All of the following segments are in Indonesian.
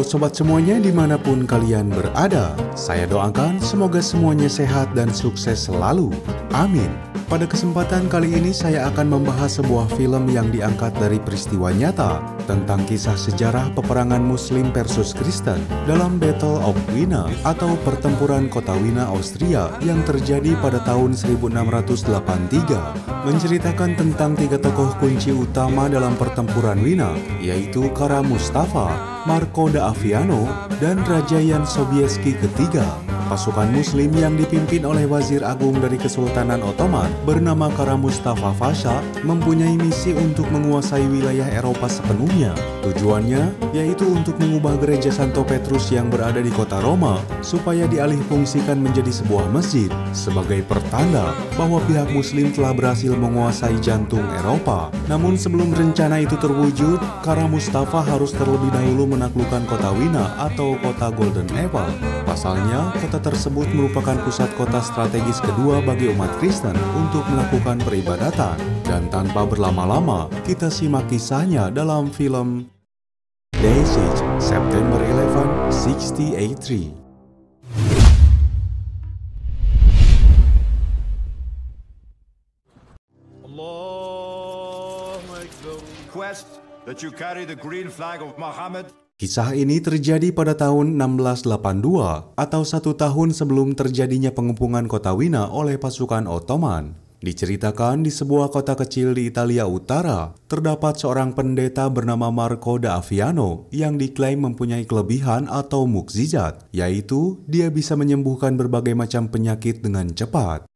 sobat semuanya dimanapun kalian berada. Saya doakan semoga semuanya sehat dan sukses selalu. Amin. Pada kesempatan kali ini saya akan membahas sebuah film yang diangkat dari peristiwa nyata tentang kisah sejarah peperangan Muslim versus Kristen dalam Battle of Wina atau pertempuran kota Wina, Austria yang terjadi pada tahun 1683, menceritakan tentang tiga tokoh kunci utama dalam pertempuran Wina, yaitu Kara Mustafa, Marco da Aviano, dan Raja Jan Sobieski ketiga. Pasukan Muslim yang dipimpin oleh Wazir Agung dari Kesultanan Ottoman bernama Kara Mustafa Pasha mempunyai misi untuk menguasai wilayah Eropa sepenuhnya. Tujuannya yaitu untuk mengubah gereja Santo Petrus yang berada di kota Roma supaya dialihfungsikan menjadi sebuah masjid sebagai pertanda bahwa pihak Muslim telah berhasil menguasai jantung Eropa. Namun sebelum rencana itu terwujud, Kara Mustafa harus terlebih dahulu menaklukkan kota Wina atau kota Golden Apple. Pasalnya, kota tersebut merupakan pusat kota strategis kedua bagi umat Kristen untuk melakukan peribadatan. Dan tanpa berlama-lama, kita simak kisahnya dalam film Day Siege, September 11, 1683. Request that you carry the green flag of Muhammad. Kisah ini terjadi pada tahun 1682 atau 1 tahun sebelum terjadinya pengepungan kota Wina oleh pasukan Ottoman. Diceritakan di sebuah kota kecil di Italia Utara, terdapat seorang pendeta bernama Marco da Aviano yang diklaim mempunyai kelebihan atau mukjizat, yaitu dia bisa menyembuhkan berbagai macam penyakit dengan cepat.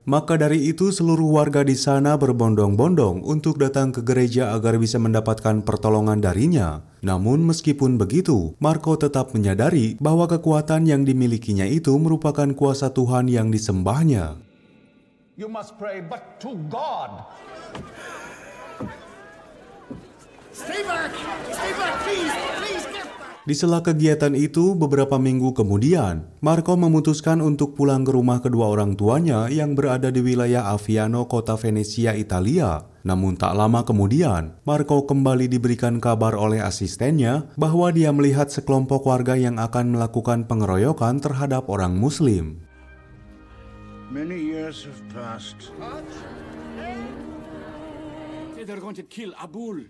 Maka dari itu seluruh warga di sana berbondong-bondong untuk datang ke gereja agar bisa mendapatkan pertolongan darinya. Namun meskipun begitu, Marco tetap menyadari bahwa kekuatan yang dimilikinya itu merupakan kuasa Tuhan yang disembahnya. You must pray but to God. Stay back, please get back. Di sela kegiatan itu, beberapa minggu kemudian, Marco memutuskan untuk pulang ke rumah kedua orang tuanya yang berada di wilayah Aviano, kota Venesia, Italia. Namun tak lama kemudian, Marco kembali diberikan kabar oleh asistennya bahwa dia melihat sekelompok warga yang akan melakukan pengeroyokan terhadap orang Muslim. Many years have passed. They're going to kill Abul.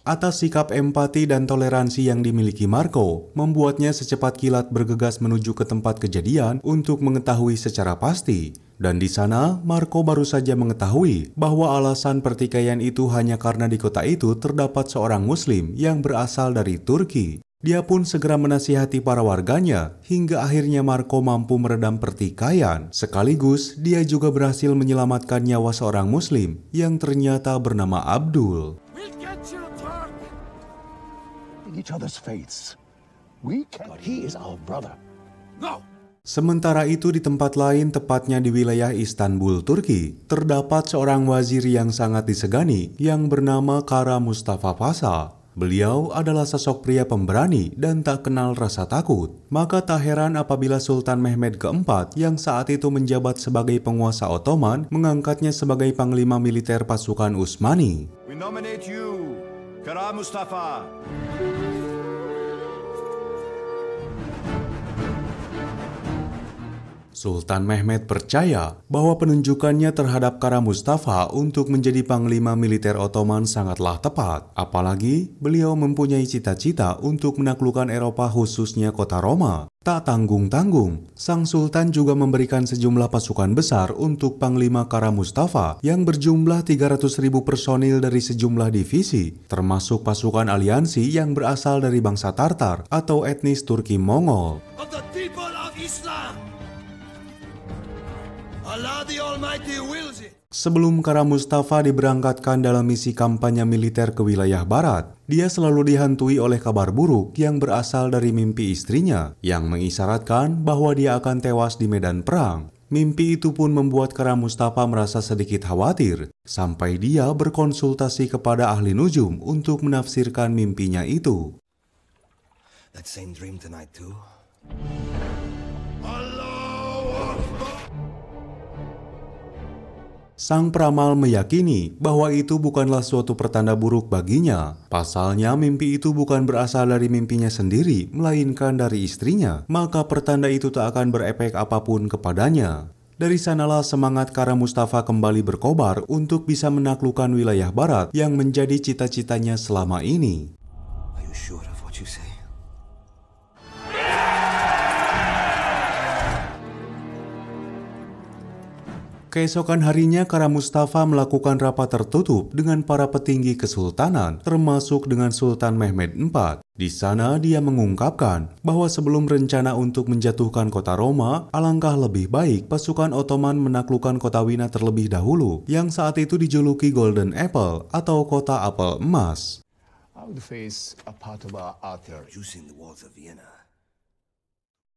Atas sikap empati dan toleransi yang dimiliki Marco, membuatnya secepat kilat bergegas menuju ke tempat kejadian untuk mengetahui secara pasti. Dan di sana, Marco baru saja mengetahui bahwa alasan pertikaian itu hanya karena di kota itu terdapat seorang Muslim yang berasal dari Turki. Dia pun segera menasihati para warganya, hingga akhirnya Marco mampu meredam pertikaian. Sekaligus, dia juga berhasil menyelamatkan nyawa seorang Muslim yang ternyata bernama Abdul. Each other's faiths. We can. He is our brother. No. Sementara itu di tempat lain, tepatnya di wilayah Istanbul, Turki, terdapat seorang wazir yang sangat disegani yang bernama Kara Mustafa Pasha. Beliau adalah sosok pria pemberani dan tak kenal rasa takut. Maka tak heran apabila Sultan Mehmed keempat yang saat itu menjabat sebagai penguasa Ottoman mengangkatnya sebagai panglima militer pasukan Utsmani. We nominate you, Kara Mustafa. Sultan Mehmed percaya bahwa penunjukannya terhadap Kara Mustafa untuk menjadi panglima militer Ottoman sangatlah tepat. Apalagi beliau mempunyai cita-cita untuk menaklukkan Eropa khususnya kota Roma. Tak tanggung-tanggung, sang Sultan juga memberikan sejumlah pasukan besar untuk Panglima Kara Mustafa yang berjumlah 300.000 personil dari sejumlah divisi, termasuk pasukan aliansi yang berasal dari bangsa Tartar atau etnis Turki Mongol. Allah the Almighty wills it. Sebelum Kara Mustafa diberangkatkan dalam misi kampanye militer ke wilayah barat, dia selalu dihantui oleh kabar buruk yang berasal dari mimpi istrinya, yang mengisyaratkan bahwa dia akan tewas di medan perang. Mimpi itu pun membuat Kara Mustafa merasa sedikit khawatir, sampai dia berkonsultasi kepada ahli nujum untuk menafsirkan mimpinya itu. That same dream tonight too? Sang peramal meyakini bahwa itu bukanlah suatu pertanda buruk baginya. Pasalnya mimpi itu bukan berasal dari mimpinya sendiri, melainkan dari istrinya. Maka pertanda itu tak akan berefek apapun kepadanya. Dari sanalah semangat Kara Mustafa kembali berkobar untuk bisa menaklukkan wilayah barat yang menjadi cita-citanya selama ini. Are you sure of what you say? Keesokan harinya Kara Mustafa melakukan rapat tertutup dengan para petinggi kesultanan, termasuk dengan Sultan Mehmed IV. Di sana dia mengungkapkan bahwa sebelum rencana untuk menjatuhkan kota Roma, alangkah lebih baik pasukan Ottoman menaklukkan kota Wina terlebih dahulu, yang saat itu dijuluki Golden Apple atau kota apel emas. I would face a Padua Arthur. Using the walls of Vienna.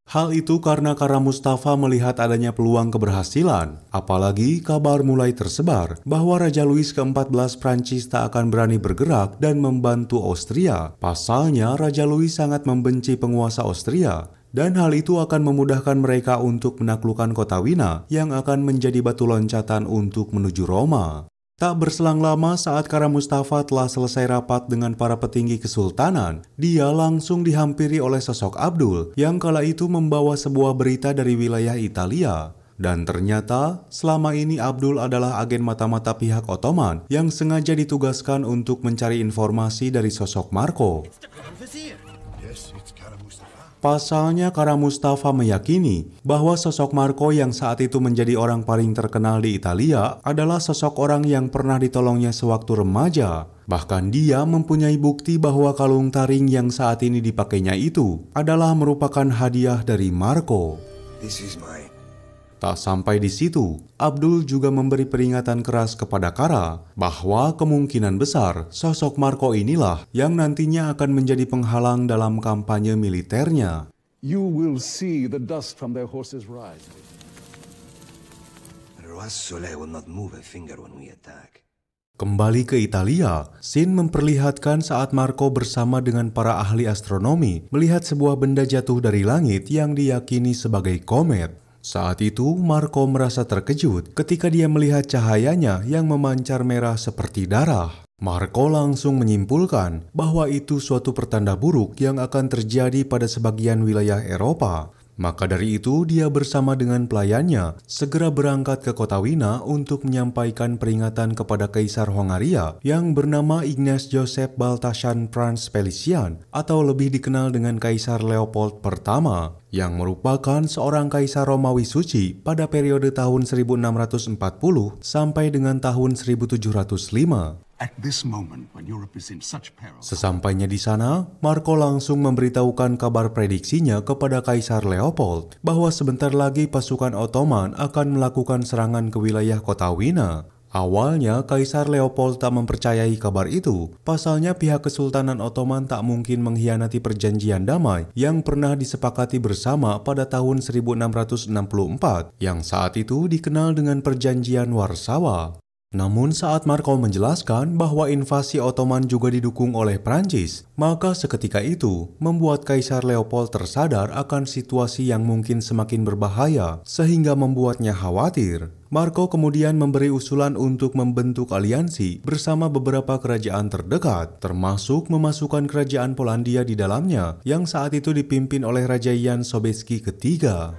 Hal itu karena Kara Mustafa melihat adanya peluang keberhasilan, apalagi kabar mulai tersebar bahwa Raja Louis ke-14 Prancis tak akan berani bergerak dan membantu Austria. Pasalnya Raja Louis sangat membenci penguasa Austria, dan hal itu akan memudahkan mereka untuk menaklukkan kota Wina yang akan menjadi batu loncatan untuk menuju Roma. Tak berselang lama saat Kara Mustafa telah selesai rapat dengan para petinggi kesultanan, dia langsung dihampiri oleh sosok Abdul yang kala itu membawa sebuah berita dari wilayah Italia. Dan ternyata selama ini Abdul adalah agen mata-mata pihak Ottoman yang sengaja ditugaskan untuk mencari informasi dari sosok Marco. Yes, it's Kara Mustafa. Pasalnya Kara Mustafa meyakini bahwa sosok Marco yang saat itu menjadi orang paling terkenal di Italia adalah sosok orang yang pernah ditolongnya sewaktu remaja. Bahkan dia mempunyai bukti bahwa kalung taring yang saat ini dipakainya itu adalah merupakan hadiah dari Marco. This is mine. Tak sampai di situ, Abdul juga memberi peringatan keras kepada Kara bahwa kemungkinan besar sosok Marco inilah yang nantinya akan menjadi penghalang dalam kampanye militernya. You will see the dust from their horses rise. Roas Soleil will not move a finger when we attack. Kembali ke Italia, scene memperlihatkan saat Marco bersama dengan para ahli astronomi melihat sebuah benda jatuh dari langit yang diyakini sebagai komet. Saat itu, Marco merasa terkejut ketika dia melihat cahayanya yang memancar merah seperti darah. Marco langsung menyimpulkan bahwa itu suatu pertanda buruk yang akan terjadi pada sebagian wilayah Eropa. Maka dari itu, dia bersama dengan pelayannya segera berangkat ke kota Wina untuk menyampaikan peringatan kepada Kaisar Hongaria yang bernama Ignaz Joseph Baltazar Franz Felician atau lebih dikenal dengan Kaisar Leopold pertama, yang merupakan seorang kaisar Romawi suci pada periode tahun 1640 sampai dengan tahun 1705. At this moment, when Europe is in such peril, Sesampainya di sana, Marco langsung memberitahukan kabar prediksinya kepada Kaisar Leopold bahwa sebentar lagi pasukan Ottoman akan melakukan serangan ke wilayah kota Wina. Awalnya, Kaisar Leopold tak mempercayai kabar itu. Pasalnya pihak Kesultanan Ottoman tak mungkin mengkhianati perjanjian damai yang pernah disepakati bersama pada tahun 1664, yang saat itu dikenal dengan Perjanjian Warsawa. Namun saat Marco menjelaskan bahwa invasi Ottoman juga didukung oleh Prancis, maka seketika itu membuat Kaisar Leopold tersadar akan situasi yang mungkin semakin berbahaya sehingga membuatnya khawatir. Marco kemudian memberi usulan untuk membentuk aliansi bersama beberapa kerajaan terdekat, termasuk memasukkan kerajaan Polandia di dalamnya yang saat itu dipimpin oleh Raja Jan Sobieski ketiga.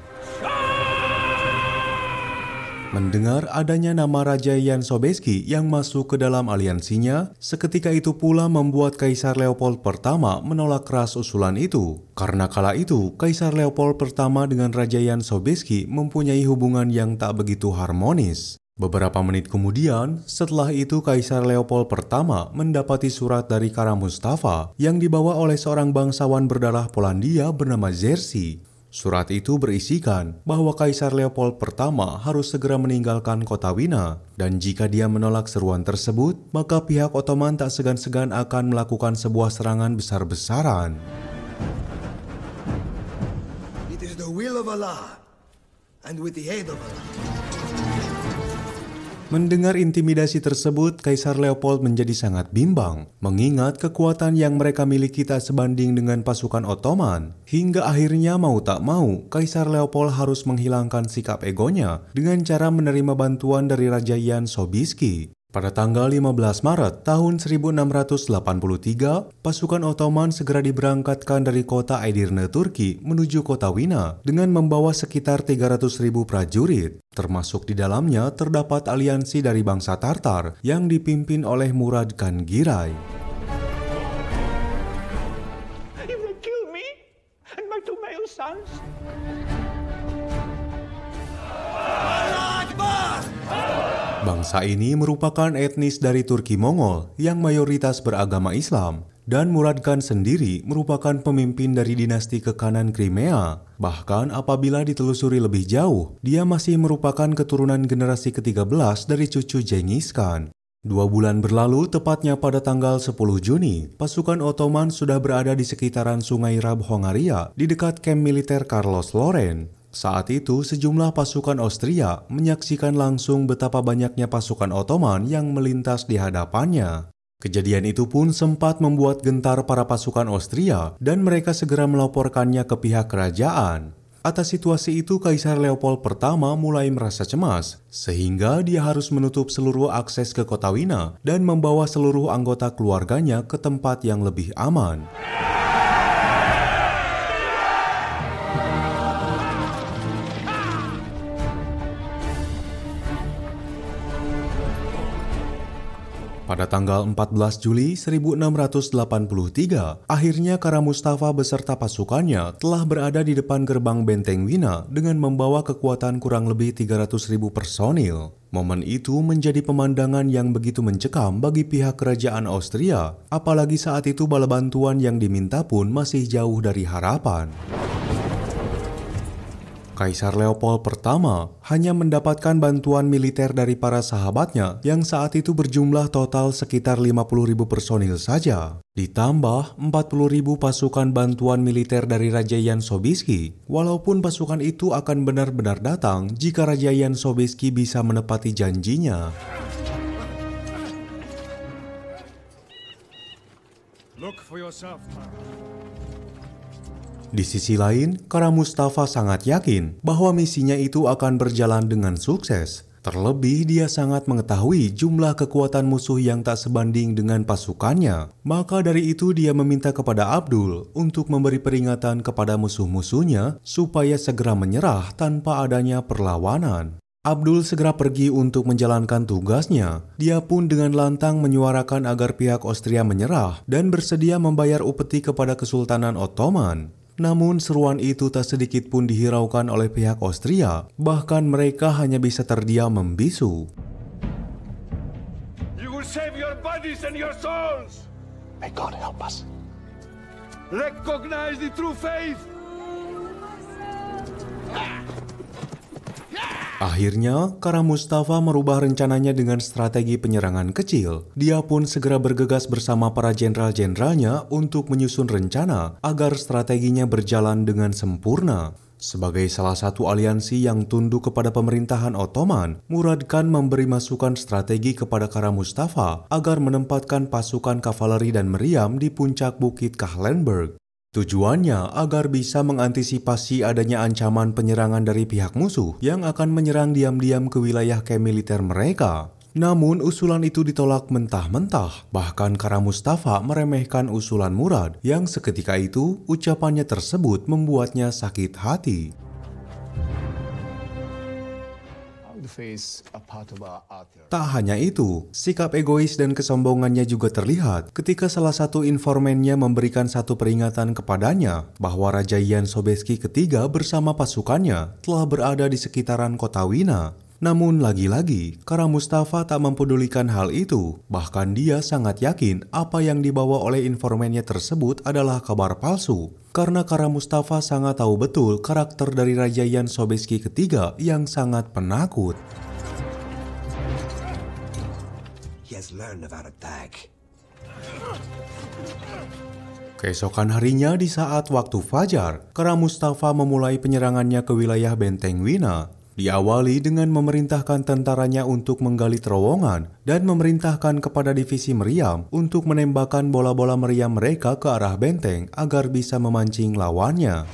Mendengar adanya nama Raja Jan Sobieski yang masuk ke dalam aliansinya, seketika itu pula membuat Kaisar Leopold pertama menolak keras usulan itu. Karena kala itu, Kaisar Leopold pertama dengan Raja Jan Sobieski mempunyai hubungan yang tak begitu harmonis. Beberapa menit kemudian, setelah itu Kaisar Leopold pertama mendapati surat dari Kara Mustafa yang dibawa oleh seorang bangsawan berdarah Polandia bernama Jerzy. Surat itu berisikan bahwa Kaisar Leopold pertama harus segera meninggalkan kota Wina, dan jika dia menolak seruan tersebut, maka pihak Ottoman tak segan-segan akan melakukan sebuah serangan besar-besaran. It is the will of Allah, and with the aid of Allah. Mendengar intimidasi tersebut, Kaisar Leopold menjadi sangat bimbang, mengingat kekuatan yang mereka miliki tak sebanding dengan pasukan Ottoman. Hingga akhirnya mau tak mau, Kaisar Leopold harus menghilangkan sikap egonya dengan cara menerima bantuan dari Raja Jan Sobieski. Pada tanggal 15 Maret tahun 1683, pasukan Ottoman segera diberangkatkan dari kota Edirne, Turki menuju kota Wina dengan membawa sekitar 300.000 prajurit. Termasuk di dalamnya terdapat aliansi dari bangsa Tartar yang dipimpin oleh Murad Khan Giray. If they kill me and my two male sons, Bangsa ini merupakan etnis dari Turki Mongol yang mayoritas beragama Islam, dan Murad Khan sendiri merupakan pemimpin dari dinasti Kekhanan Crimea. Bahkan apabila ditelusuri lebih jauh, dia masih merupakan keturunan generasi ke-13 dari cucu Genghis Khan. 2 bulan berlalu, tepatnya pada tanggal 10 Juni, pasukan Ottoman sudah berada di sekitaran Sungai Rab Hongaria di dekat kamp militer Carlos Loren. Saat itu, sejumlah pasukan Austria menyaksikan langsung betapa banyaknya pasukan Ottoman yang melintas di hadapannya. Kejadian itu pun sempat membuat gentar para pasukan Austria dan mereka segera melaporkannya ke pihak kerajaan. Atas situasi itu, Kaisar Leopold pertama mulai merasa cemas, sehingga dia harus menutup seluruh akses ke kota Wina dan membawa seluruh anggota keluarganya ke tempat yang lebih aman. Pada tanggal 14 Juli 1683, akhirnya Kara Mustafa beserta pasukannya telah berada di depan gerbang benteng Wina dengan membawa kekuatan kurang lebih 300.000 personil. Momen itu menjadi pemandangan yang begitu mencekam bagi pihak kerajaan Austria, apalagi saat itu bala bantuan yang diminta pun masih jauh dari harapan. Kaisar Leopold pertama hanya mendapatkan bantuan militer dari para sahabatnya yang saat itu berjumlah total sekitar 50.000 personil saja. Ditambah 40.000 pasukan bantuan militer dari Raja Jan Sobieski, walaupun pasukan itu akan benar-benar datang jika Raja Jan Sobieski bisa menepati janjinya. Look for yourself, Di sisi lain, Kara Mustafa sangat yakin bahwa misinya itu akan berjalan dengan sukses. Terlebih, dia sangat mengetahui jumlah kekuatan musuh yang tak sebanding dengan pasukannya. Maka dari itu dia meminta kepada Abdul untuk memberi peringatan kepada musuh-musuhnya supaya segera menyerah tanpa adanya perlawanan. Abdul segera pergi untuk menjalankan tugasnya. Dia pun dengan lantang menyuarakan agar pihak Austria menyerah dan bersedia membayar upeti kepada Kesultanan Ottoman. Namun seruan itu tak sedikit pun dihiraukan oleh pihak Austria, bahkan mereka hanya bisa terdiam membisu. You will save your bodies and your souls. may God help us. Recognize the true faith. Akhirnya, Kara Mustafa merubah rencananya dengan strategi penyerangan kecil. Dia pun segera bergegas bersama para jenderal-jenderalnya untuk menyusun rencana agar strateginya berjalan dengan sempurna. Sebagai salah satu aliansi yang tunduk kepada pemerintahan Ottoman, Murad Khan memberi masukan strategi kepada Kara Mustafa agar menempatkan pasukan kavaleri dan meriam di puncak bukit Kahlenberg. Tujuannya agar bisa mengantisipasi adanya ancaman penyerangan dari pihak musuh yang akan menyerang diam-diam ke wilayah kamp militer mereka. Namun usulan itu ditolak mentah-mentah. Bahkan Kara Mustafa meremehkan usulan Murad yang seketika itu ucapannya tersebut membuatnya sakit hati. Tak hanya itu, sikap egois dan kesombongannya juga terlihat ketika salah satu informannya memberikan satu peringatan kepadanya bahwa Raja Jan Sobieski ketiga bersama pasukannya telah berada di sekitaran kota Wina. Namun lagi-lagi, Kara Mustafa tak mempedulikan hal itu. Bahkan dia sangat yakin apa yang dibawa oleh informannya tersebut adalah kabar palsu. Karena Kara Mustafa sangat tahu betul karakter dari Raja Jan Sobieski ketiga yang sangat penakut. He has learned of our attack. Keesokan harinya di saat waktu fajar, Kara Mustafa memulai penyerangannya ke wilayah benteng Wina. Diawali dengan memerintahkan tentaranya untuk menggali terowongan dan memerintahkan kepada divisi meriam untuk menembakkan bola-bola meriam mereka ke arah benteng agar bisa memancing lawannya.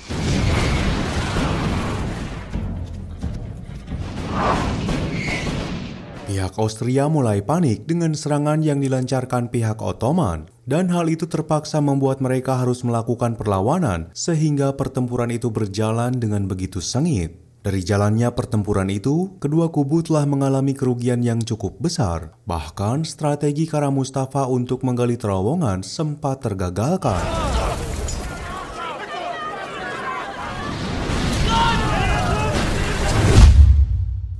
Pihak Austria mulai panik dengan serangan yang dilancarkan pihak Ottoman, dan hal itu terpaksa membuat mereka harus melakukan perlawanan sehingga pertempuran itu berjalan dengan begitu sengit. Dari jalannya pertempuran itu, kedua kubu telah mengalami kerugian yang cukup besar. Bahkan strategi Kara Mustafa untuk menggali terowongan sempat tergagalkan.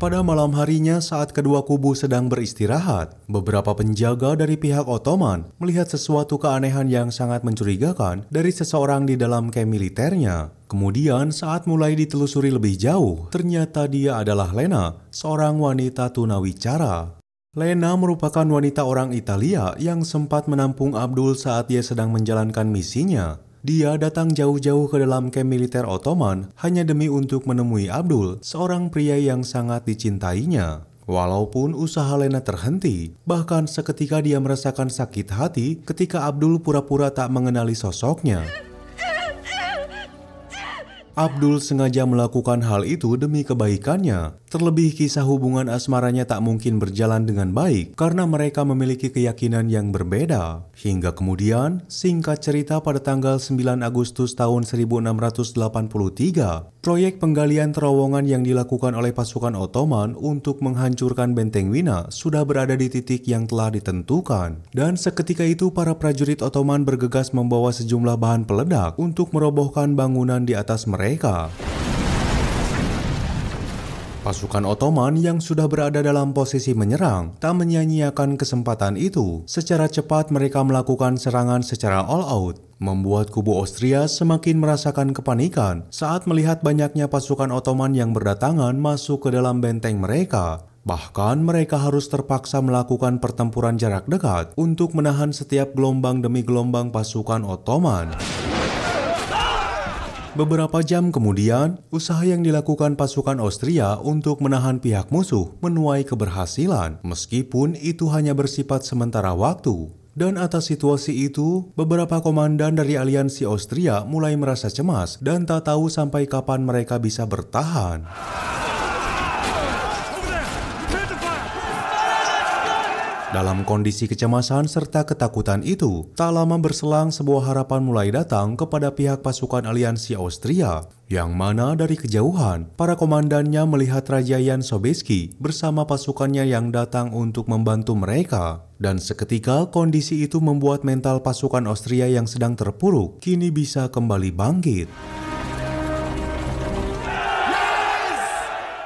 Pada malam harinya saat kedua kubu sedang beristirahat, beberapa penjaga dari pihak Ottoman melihat sesuatu keanehan yang sangat mencurigakan dari seseorang di dalam kamp militernya. Kemudian saat mulai ditelusuri lebih jauh, ternyata dia adalah Lena, seorang wanita tunawicara. Lena merupakan wanita orang Italia yang sempat menampung Abdul saat dia sedang menjalankan misinya. Dia datang jauh-jauh ke dalam kamp militer Ottoman hanya demi untuk menemui Abdul, seorang pria yang sangat dicintainya. Walaupun usaha Lena terhenti, bahkan seketika dia merasakan sakit hati ketika Abdul pura-pura tak mengenali sosoknya. Abdul sengaja melakukan hal itu demi kebaikannya. Terlebih kisah hubungan asmaranya tak mungkin berjalan dengan baik karena mereka memiliki keyakinan yang berbeda. Hingga kemudian, singkat cerita pada tanggal 9 Agustus tahun 1683, proyek penggalian terowongan yang dilakukan oleh pasukan Ottoman untuk menghancurkan benteng Wina sudah berada di titik yang telah ditentukan. Dan seketika itu para prajurit Ottoman bergegas membawa sejumlah bahan peledak untuk merobohkan bangunan di atas mereka. Pasukan Ottoman yang sudah berada dalam posisi menyerang tak menyia-nyiakan kesempatan itu. Secara cepat mereka melakukan serangan secara all out, membuat kubu Austria semakin merasakan kepanikan saat melihat banyaknya pasukan Ottoman yang berdatangan masuk ke dalam benteng mereka. Bahkan mereka harus terpaksa melakukan pertempuran jarak dekat untuk menahan setiap gelombang demi gelombang pasukan Ottoman. Beberapa jam kemudian, usaha yang dilakukan pasukan Austria untuk menahan pihak musuh menuai keberhasilan, meskipun itu hanya bersifat sementara waktu. Dan atas situasi itu, beberapa komandan dari aliansi Austria mulai merasa cemas dan tak tahu sampai kapan mereka bisa bertahan. Dalam kondisi kecemasan serta ketakutan itu, tak lama berselang sebuah harapan mulai datang kepada pihak pasukan aliansi Austria, yang mana dari kejauhan, para komandannya melihat Raja Jan Sobieski bersama pasukannya yang datang untuk membantu mereka. Dan seketika kondisi itu membuat mental pasukan Austria yang sedang terpuruk kini bisa kembali bangkit.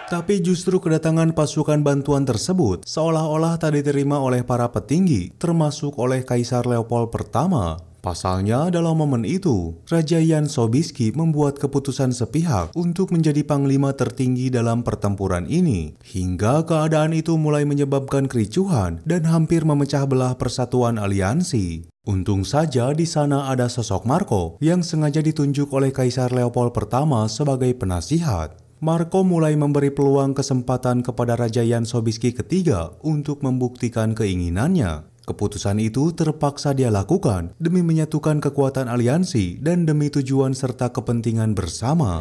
Tapi justru kedatangan pasukan bantuan tersebut seolah-olah tak diterima oleh para petinggi, termasuk oleh Kaisar Leopold pertama. Pasalnya dalam momen itu, Raja Jan Sobieski membuat keputusan sepihak untuk menjadi panglima tertinggi dalam pertempuran ini. Hingga keadaan itu mulai menyebabkan kericuhan dan hampir memecah belah persatuan aliansi. Untung saja di sana ada sosok Marco yang sengaja ditunjuk oleh Kaisar Leopold pertama sebagai penasihat. Marco mulai memberi peluang kesempatan kepada Raja Jan Sobieski ketiga untuk membuktikan keinginannya. Keputusan itu terpaksa dia lakukan demi menyatukan kekuatan aliansi dan demi tujuan serta kepentingan bersama.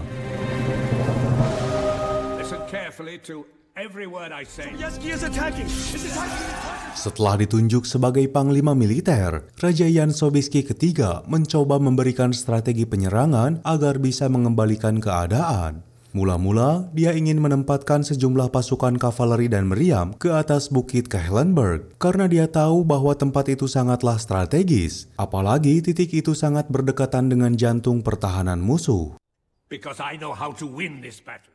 Setelah ditunjuk sebagai panglima militer, Raja Jan Sobieski ketiga mencoba memberikan strategi penyerangan agar bisa mengembalikan keadaan. Mula-mula, dia ingin menempatkan sejumlah pasukan kavaleri dan meriam ke atas bukit Kahlenberg karena dia tahu bahwa tempat itu sangatlah strategis, apalagi titik itu sangat berdekatan dengan jantung pertahanan musuh.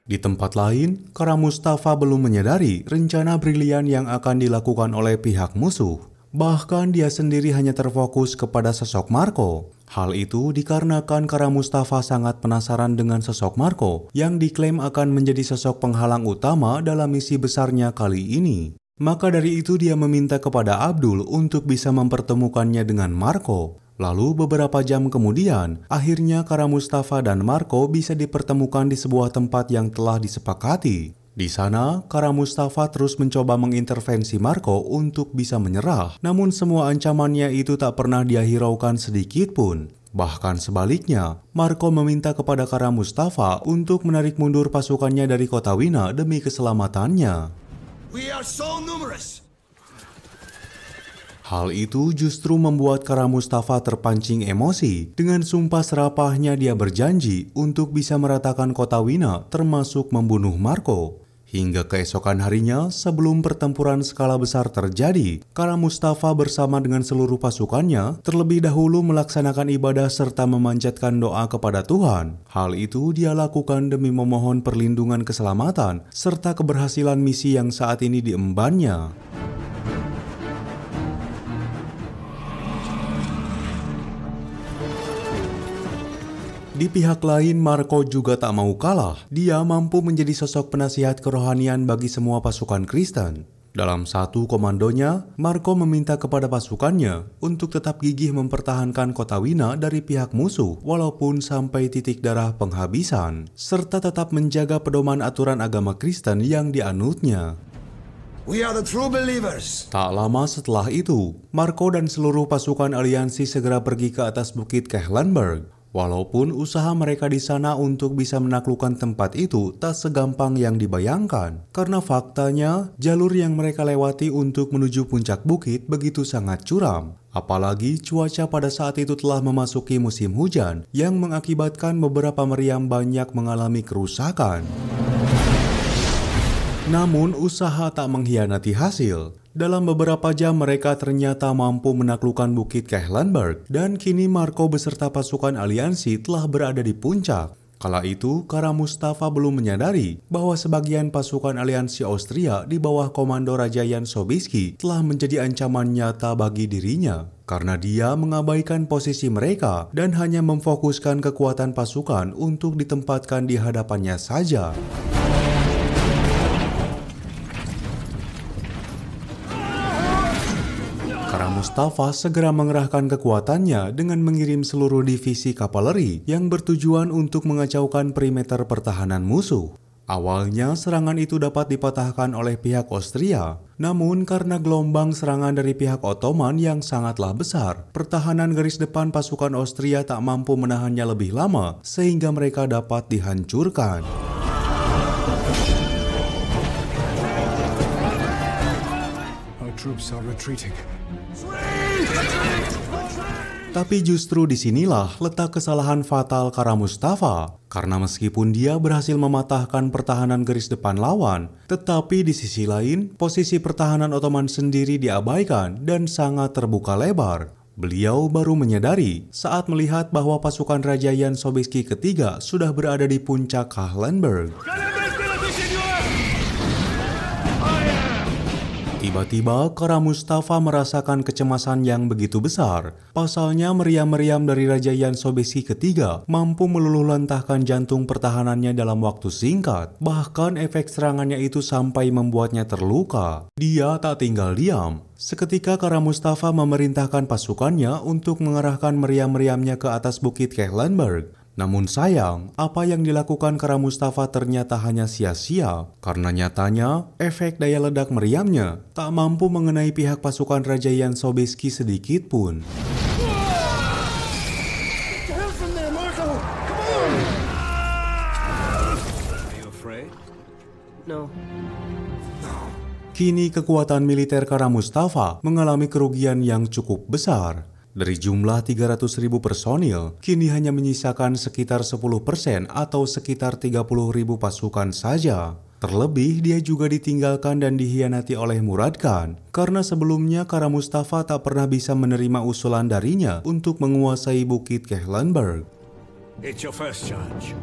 Di tempat lain, Kara Mustafa belum menyadari rencana brilian yang akan dilakukan oleh pihak musuh. Bahkan dia sendiri hanya terfokus kepada sosok Marco. Hal itu dikarenakan Kara Mustafa sangat penasaran dengan sosok Marco yang diklaim akan menjadi sosok penghalang utama dalam misi besarnya kali ini. Maka dari itu dia meminta kepada Abdul untuk bisa mempertemukannya dengan Marco. Lalu beberapa jam kemudian, akhirnya Kara Mustafa dan Marco bisa dipertemukan di sebuah tempat yang telah disepakati. Di sana, Kara Mustafa terus mencoba mengintervensi Marco untuk bisa menyerah, namun semua ancamannya itu tak pernah dia hiraukan sedikit pun. Bahkan sebaliknya, Marco meminta kepada Kara Mustafa untuk menarik mundur pasukannya dari kota Wina demi keselamatannya. We are so numerous. Hal itu justru membuat Kara Mustafa terpancing emosi. Dengan sumpah serapahnya dia berjanji untuk bisa meratakan kota Wina termasuk membunuh Marco. Hingga keesokan harinya, sebelum pertempuran skala besar terjadi, Kara Mustafa bersama dengan seluruh pasukannya terlebih dahulu melaksanakan ibadah serta memanjatkan doa kepada Tuhan. Hal itu dia lakukan demi memohon perlindungan keselamatan serta keberhasilan misi yang saat ini diembannya. Di pihak lain, Marco juga tak mau kalah. Dia mampu menjadi sosok penasihat kerohanian bagi semua pasukan Kristen. Dalam satu komandonya, Marco meminta kepada pasukannya untuk tetap gigih mempertahankan kota Wina dari pihak musuh walaupun sampai titik darah penghabisan, serta tetap menjaga pedoman aturan agama Kristen yang dianutnya. We are the true believers. Tak lama setelah itu, Marco dan seluruh pasukan aliansi segera pergi ke atas bukit Kehlenberg. Walaupun usaha mereka di sana untuk bisa menaklukkan tempat itu tak segampang yang dibayangkan, karena faktanya jalur yang mereka lewati untuk menuju puncak bukit begitu sangat curam. Apalagi cuaca pada saat itu telah memasuki musim hujan yang mengakibatkan beberapa meriam banyak mengalami kerusakan. Namun usaha tak mengkhianati hasil. Dalam beberapa jam mereka ternyata mampu menaklukkan bukit Kehlenberg dan kini Marco beserta pasukan aliansi telah berada di puncak. Kala itu, Kara Mustafa belum menyadari bahwa sebagian pasukan aliansi Austria di bawah komando Raja Jan Sobieski telah menjadi ancaman nyata bagi dirinya. Karena dia mengabaikan posisi mereka dan hanya memfokuskan kekuatan pasukan untuk ditempatkan di hadapannya saja. Kara Mustafa segera mengerahkan kekuatannya dengan mengirim seluruh divisi kavaleri yang bertujuan untuk mengacaukan perimeter pertahanan musuh. Awalnya serangan itu dapat dipatahkan oleh pihak Austria, namun karena gelombang serangan dari pihak Ottoman yang sangatlah besar, pertahanan garis depan pasukan Austria tak mampu menahannya lebih lama sehingga mereka dapat dihancurkan. Our troops are retreating. Tapi justru disinilah letak kesalahan fatal Kara Mustafa. Karena meskipun dia berhasil mematahkan pertahanan garis depan lawan, tetapi di sisi lain, posisi pertahanan Ottoman sendiri diabaikan dan sangat terbuka lebar. Beliau baru menyadari saat melihat bahwa pasukan Raja Jan Sobieski ketiga sudah berada di puncak Kehlenberg. Tiba-tiba, Kara Mustafa merasakan kecemasan yang begitu besar. Pasalnya, meriam-meriam dari Raja Jan Sobieski ketiga mampu meluluhlantahkan jantung pertahanannya dalam waktu singkat. Bahkan efek serangannya itu sampai membuatnya terluka. Dia tak tinggal diam. Seketika Kara Mustafa memerintahkan pasukannya untuk mengarahkan meriam-meriamnya ke atas bukit Kehlenberg. Namun sayang, apa yang dilakukan Kara Mustafa ternyata hanya sia-sia, karena nyatanya efek daya ledak meriamnya tak mampu mengenai pihak pasukan Raja Jan Sobieski sedikit pun. Kini kekuatan militer Kara Mustafa mengalami kerugian yang cukup besar. Dari jumlah 300.000 personil, kini hanya menyisakan sekitar 10% atau sekitar 30.000 pasukan saja. Terlebih, dia juga ditinggalkan dan dikhianati oleh Murad Khan, karena sebelumnya Kara Mustafa tak pernah bisa menerima usulan darinya untuk menguasai bukit Kehlenberg. It's your first charge.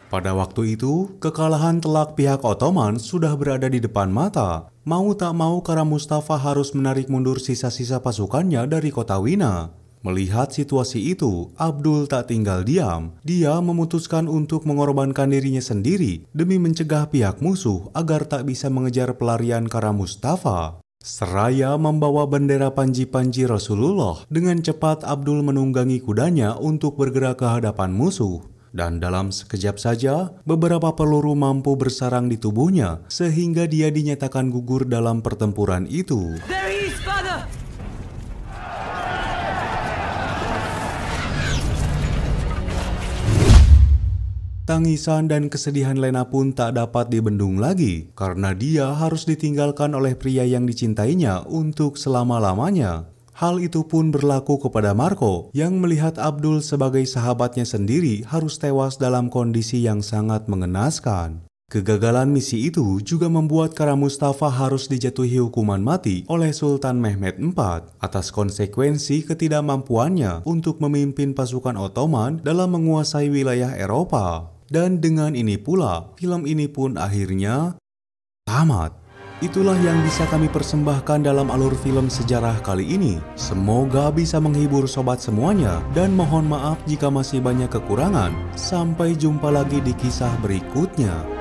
Pada waktu itu, kekalahan telak pihak Ottoman sudah berada di depan mata. Mau tak mau Kara Mustafa harus menarik mundur sisa-sisa pasukannya dari kota Wina. Melihat situasi itu, Abdul tak tinggal diam. Dia memutuskan untuk mengorbankan dirinya sendiri demi mencegah pihak musuh agar tak bisa mengejar pelarian Kara Mustafa. Seraya membawa bendera panji-panji Rasulullah, dengan cepat Abdul menunggangi kudanya untuk bergerak ke hadapan musuh. Dan dalam sekejap saja, beberapa peluru mampu bersarang di tubuhnya sehingga dia dinyatakan gugur dalam pertempuran itu. There he is, Father! Tangisan dan kesedihan Lena pun tak dapat dibendung lagi karena dia harus ditinggalkan oleh pria yang dicintainya untuk selama-lamanya. Hal itu pun berlaku kepada Marco yang melihat Abdul sebagai sahabatnya sendiri harus tewas dalam kondisi yang sangat mengenaskan. Kegagalan misi itu juga membuat Kara Mustafa harus dijatuhi hukuman mati oleh Sultan Mehmed IV atas konsekuensi ketidakmampuannya untuk memimpin pasukan Ottoman dalam menguasai wilayah Eropa. Dan dengan ini pula, film ini pun akhirnya tamat. Itulah yang bisa kami persembahkan dalam alur film sejarah kali ini. Semoga bisa menghibur sobat semuanya dan mohon maaf jika masih banyak kekurangan. Sampai jumpa lagi di kisah berikutnya.